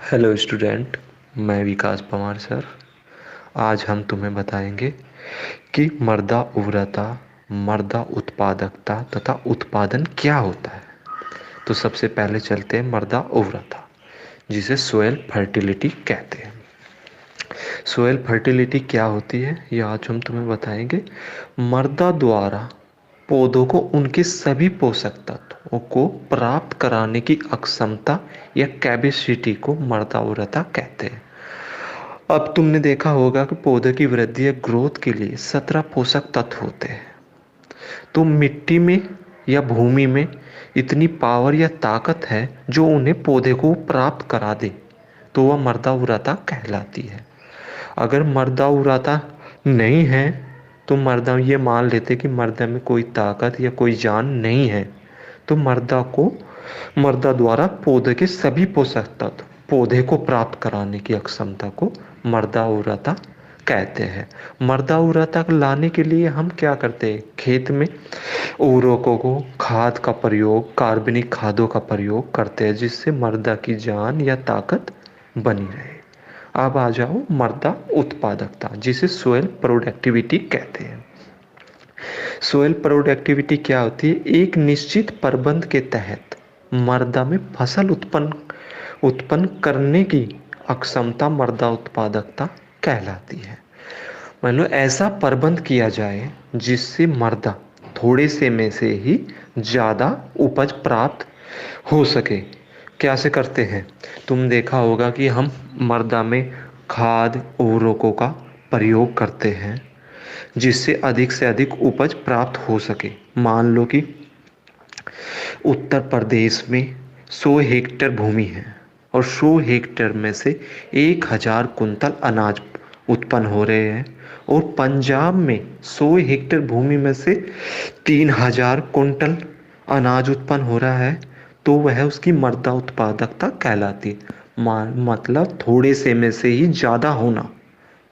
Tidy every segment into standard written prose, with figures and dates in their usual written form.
Hello student. मैं विकास Pawar sir. आज हम तुम्हें बताएंगे कि मर्दा उर्वरता, मर्दा उत्पादकता तथा उत्पादन क्या होता है। तो सबसे पहले चलते हैं मर्दा उर्वरता, जिसे सोयल फर्टिलिटी कहते हैं। सोयल फर्टिलिटी क्या होती है यह आज हम तुम्हें बताएंगे। मर्दा द्वारा पौधों को उनके सभी पोषक तत्वों को प्राप्त कराने की अक्षमता या कैपेसिटी को मर्दा उर्वरता कहते हैं। अब तुमने देखा होगा कि पौधे की वृद्धि या ग्रोथ के लिए 17 पोषक तत्व होते हैं। तो मिट्टी में या भूमि में इतनी पावर या ताकत है जो उन्हें पौधे को प्राप्त करा दे, तो वह मर्दा उर्वरता कहलाती है। अगर मर्दा उर्वरता नहीं है तो मर्दा ये मान लेते कि मर्दा में कोई ताकत या कोई जान नहीं है, तो मर्दा द्वारा पौधे के सभी पोषक तत्व पौधे को प्राप्त कराने की अक्षमता को मर्दा उर्वरता कहते हैं। मर्दा उर्वरता लाने के लिए हम क्या करते हैं, खेत में उर्वरकों को खाद का प्रयोग, कार्बनिक खादों का प्रयोग करते हैं, जिससे मर्दा की जान या ताकत बनी रहे। अब आ जाओ मर्दा उत्पादकता, जिसे सोयल प्रोडक्टिविटी कहते हैं। सोयल प्रोडक्टिविटी क्या होती है? एक निश्चित प्रबंध के तहत मर्दा में फसल उत्पन्न करने की अक्षमता मर्दा उत्पादकता कहलाती है। मान लो ऐसा प्रबंध किया जाए जिससे मर्दा थोड़े से में से ही ज़्यादा उपज प्राप्त हो सके। कैसे करते हैं? तुम देखा होगा कि हम मर्दा में खाद उर्वरकों का प्रयोग करते हैं जिससे अधिक से अधिक उपज प्राप्त हो सके। मान लो कि उत्तर प्रदेश में 100 हेक्टेयर भूमि है और 100 हेक्टेयर में से 1000 कुंतल अनाज उत्पन्न हो रहे हैं, और पंजाब में 100 हेक्टेयर भूमि में से 3000 कुंटल अनाज उत्पन्न हो रहा है, तो वह उसकी मर्दा उत्पादकता कहलाती है। मतलब थोड़े से में से ही ज़्यादा होना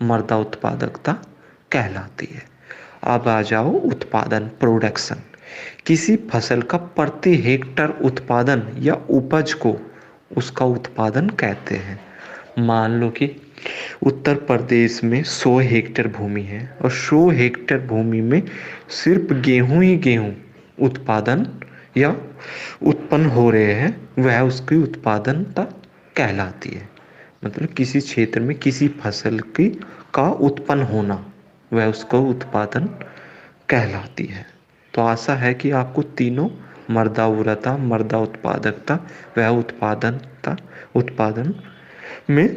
मर्दा उत्पादकता कहलाती है। अब आ जाओ उत्पादन, प्रोडक्शन। किसी फसल का प्रति हेक्टर उत्पादन या उपज को उसका उत्पादन कहते हैं। मान लो कि उत्तर प्रदेश में 100 हेक्टेयर भूमि है और 100 हेक्टेयर भूमि में सिर्फ गेहूं ही गेहूं उत्पादन या उत्पन्न हो रहे हैं, वह उसकी उत्पादनता कहलाती है। मतलब किसी क्षेत्र में किसी फसल की का उत्पन्न होना, वह उसका उत्पादन कहलाती है। तो आशा है कि आपको तीनों मर्दा उर्वरता, मर्दा उत्पादकता वह उत्पादन में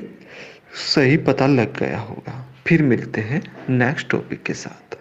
सही पता लग गया होगा। फिर मिलते हैं नेक्स्ट टॉपिक के साथ।